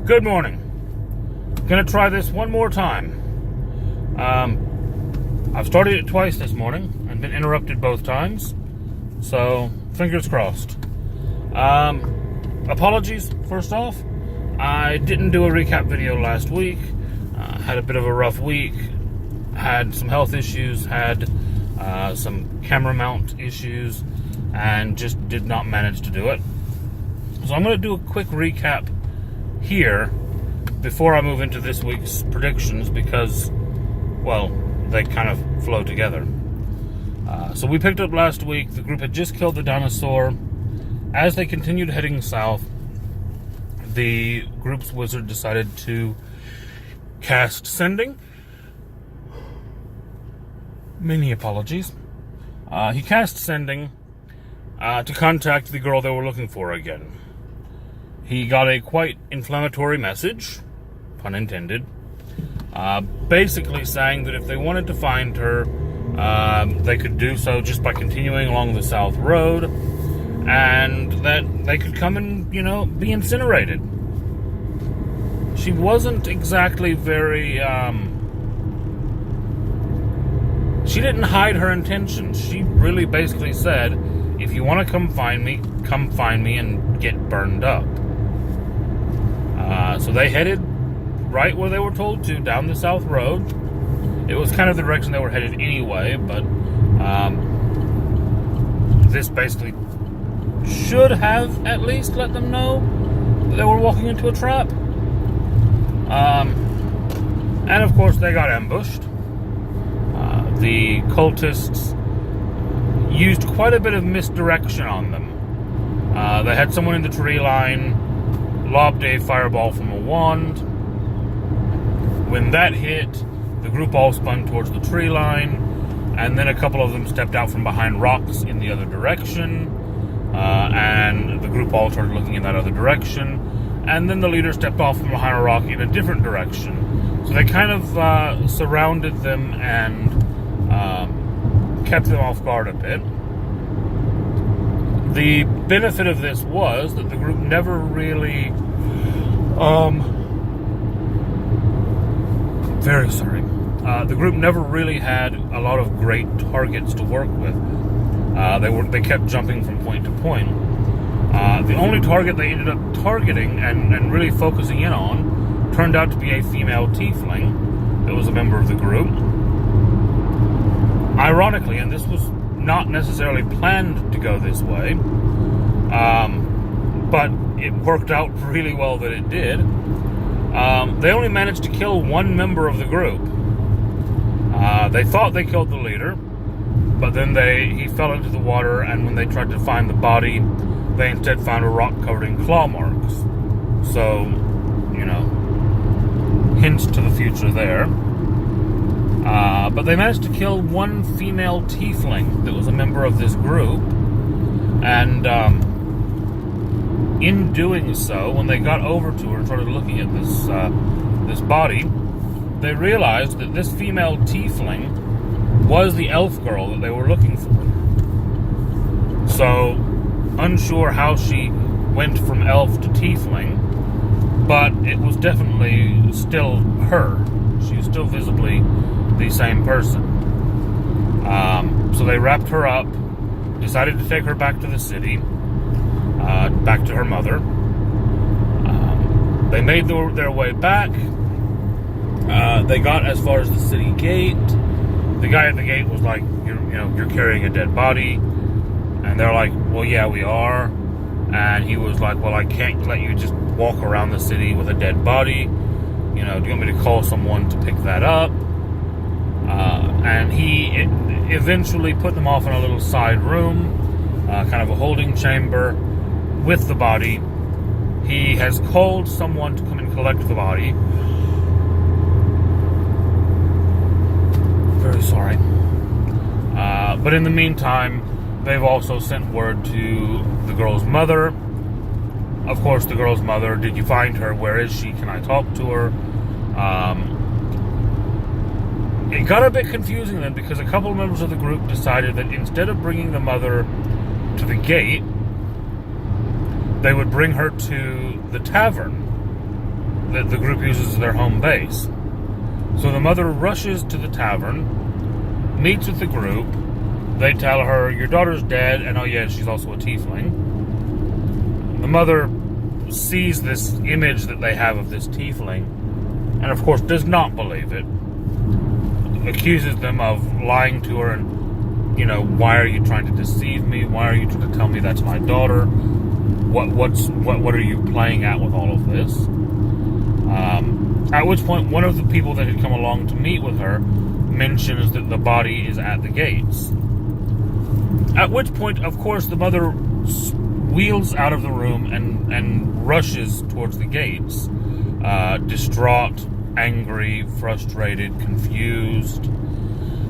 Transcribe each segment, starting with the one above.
Good morning. Gonna try this one more time. I've started it twice this morning and been interrupted both times, so fingers crossed. Apologies, first off. I didn't do a recap video last week. Had a bit of a rough week. Had some health issues, had some camera mount issues, and just did not manage to do it. So I'm going to do a quick recap here before I move into this week's predictions because, well, they kind of flow together. So we picked up last week. The group had just killed the dinosaur. As they continued heading south, the group's wizard decided to cast Sending. Many apologies. He cast Sending to contact the girl they were looking for again. He got a quite inflammatory message, pun intended, basically saying that if they wanted to find her, they could do so just by continuing along the south road, and that they could come and, be incinerated. She wasn't exactly very, she didn't hide her intentions. She really basically said, if you want to come find me and get burned up. So they headed right where they were told to, down the south road. It was kind of the direction they were headed anyway, but this basically should have at least let them know that they were walking into a trap. And of course they got ambushed. The cultists used quite a bit of misdirection on them. They had someone in the tree line, lobbed a fireball from a wand. When that hit, the group all spun towards the tree line, and then a couple of them stepped out from behind rocks in the other direction, and the group all started looking in that other direction, and then the leader stepped off from behind a rock in a different direction. So they kind of surrounded them and kept them off guard a bit. The benefit of this was that the group never really, the group never really had a lot of great targets to work with. They kept jumping from point to point. The only target they ended up targeting and really focusing in on turned out to be a female tiefling that was a member of the group. Ironically, and this was not necessarily planned to go this way, but it worked out really well that it did. They only managed to kill one member of the group. They thought they killed the leader, but then he fell into the water, and when they tried to find the body, they instead found a rock covered in claw marks. So, hints to the future there. But they managed to kill one female tiefling that was a member of this group, and in doing so, when they got over to her and started looking at this body, they realized that this female tiefling was the elf girl that they were looking for. So, unsure how she went from elf to tiefling, but it was definitely still her. She was still visibly the same person. So they wrapped her up, decided to take her back to the city, back to her mother. They made their way back. They got as far as the city gate. The guy at the gate was like, you're carrying a dead body. And they're like, well, yeah, we are. And he was like, well, I can't let you just walk around the city with a dead body. Do you want me to call someone to pick that up? And he eventually put them off in a little side room, kind of a holding chamber with the body. He has called someone to come and collect the body. Very sorry. But in the meantime, they've also sent word to the girl's mother. Of course, the girl's mother, did you find her? Where is she? Can I talk to her? It got a bit confusing then because a couple of members of the group decided that instead of bringing the mother to the gate, they would bring her to the tavern that the group uses as their home base. So the mother rushes to the tavern, meets with the group. They tell her, your daughter's dead, and oh yeah, she's also a tiefling. The mother sees this image that they have of this tiefling, and of course does not believe it. Accuses them of lying to her and, why are you trying to deceive me? Why are you trying to tell me that's my daughter? What are you playing at with all of this? At which point, one of the people that had come along to meet with her mentions that the body is at the gates. At which point, of course, the mother wheels out of the room and rushes towards the gates, distraught, angry, frustrated, confused.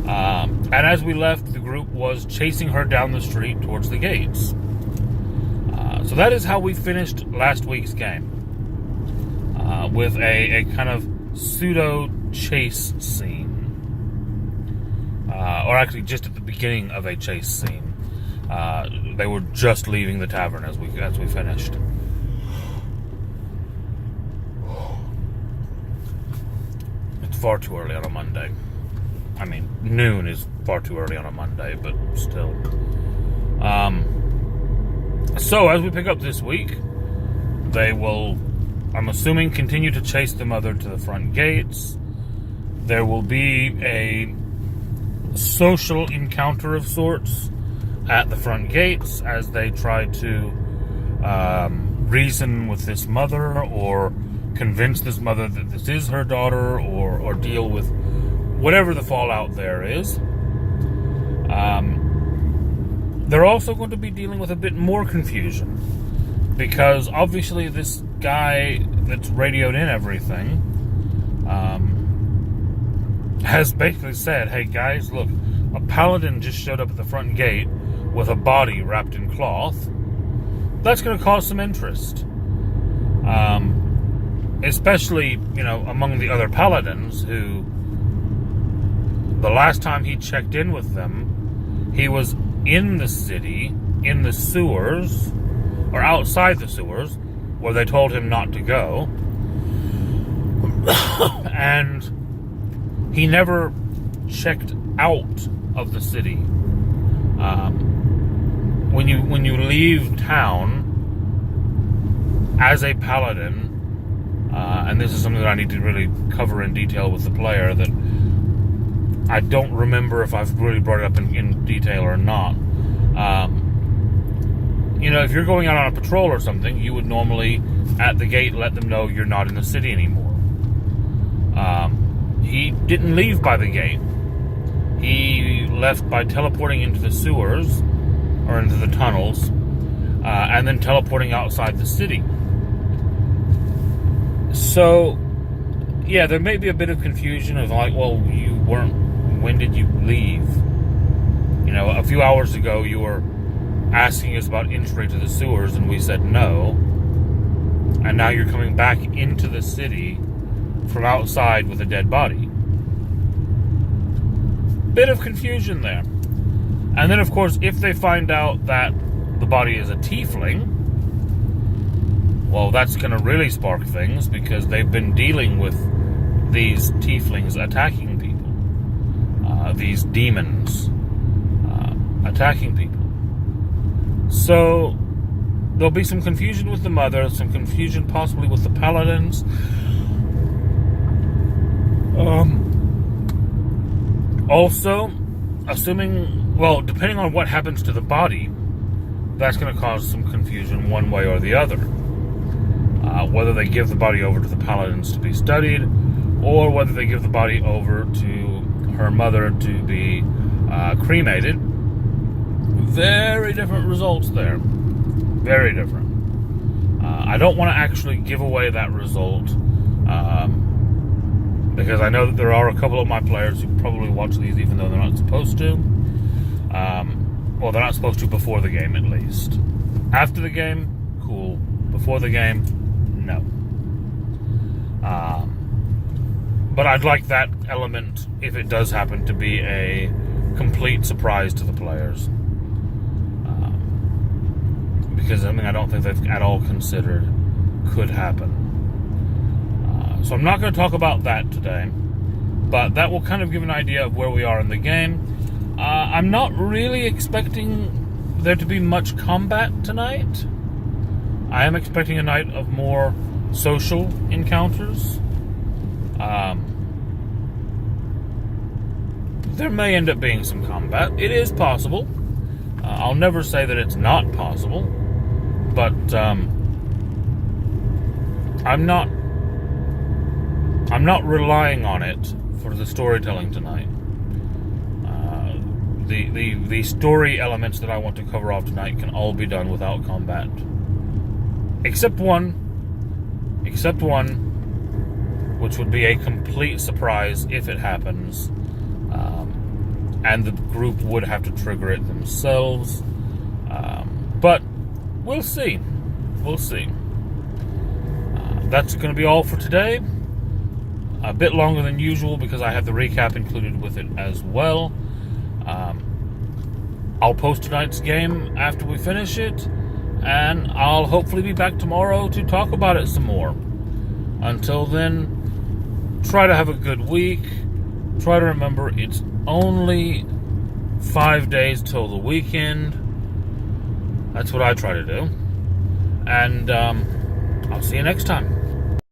And as we left, the group was chasing her down the street towards the gates. So that is how we finished last week's game. With a kind of pseudo chase scene. Or actually just at the beginning of a chase scene. They were just leaving the tavern as we finished. It's far too early on a Monday. I mean, noon is far too early on a Monday, but still. So, as we pick up this week, they will, I'm assuming, continue to chase the mother to the front gates. There will be a social encounter of sorts at the front gates as they try to reason with this mother or convince this mother that this is her daughter or deal with whatever the fallout there is. They're also going to be dealing with a bit more confusion because obviously this guy that's radioed in everything has basically said, hey guys, look, a paladin just showed up at the front gate with a body wrapped in cloth. That's going to cause some interest. Especially, among the other paladins who, the last time he checked in with them, he was in the city, in the sewers, or outside the sewers, where they told him not to go. And he never checked out of the city. When you leave town as a paladin, and this is something that I need to really cover in detail with the player, that I don't remember if I've really brought it up in detail or not. If you're going out on a patrol or something, you would normally, at the gate, let them know you're not in the city anymore. He didn't leave by the gate. He left by teleporting into the sewers, or into the tunnels, and then teleporting outside the city. So, yeah, there may be a bit of confusion of like, well, you weren't, when did you leave? A few hours ago you were asking us about entry to the sewers and we said no. And now you're coming back into the city from outside with a dead body. Bit of confusion there. And then, of course, if they find out that the body is a tiefling, well, that's going to really spark things because they've been dealing with these tieflings attacking people. These demons attacking people. So there'll be some confusion with the mother, some confusion possibly with the paladins. Also, depending on what happens to the body, that's going to cause some confusion one way or the other. Whether they give the body over to the paladins to be studied, or whether they give the body over to her mother to be cremated. Very different results there. Very different. I don't want to actually give away that result because I know that there are a couple of my players who probably watch these even though they're not supposed to. They're not supposed to before the game, at least. After the game, cool. Before the game, no. But I'd like that element, if it does happen, to be a complete surprise to the players. Because something I don't think they've at all considered could happen. So I'm not going to talk about that today, but that will kind of give an idea of where we are in the game. I'm not really expecting there to be much combat tonight. I am expecting a night of more social encounters. There may end up being some combat. It is possible. I'll never say that it's not possible, but I'm not relying on it for the storytelling tonight. The story elements that I want to cover off tonight can all be done without combat, except one, which would be a complete surprise if it happens. And the group would have to trigger it themselves. But we'll see. We'll see. That's going to be all for today. A bit longer than usual because I have the recap included with it as well. I'll post tonight's game after we finish it, and I'll hopefully be back tomorrow to talk about it some more. Until then, try to have a good week. Try to remember it's only 5 days till the weekend. That's what I try to do. And I'll see you next time.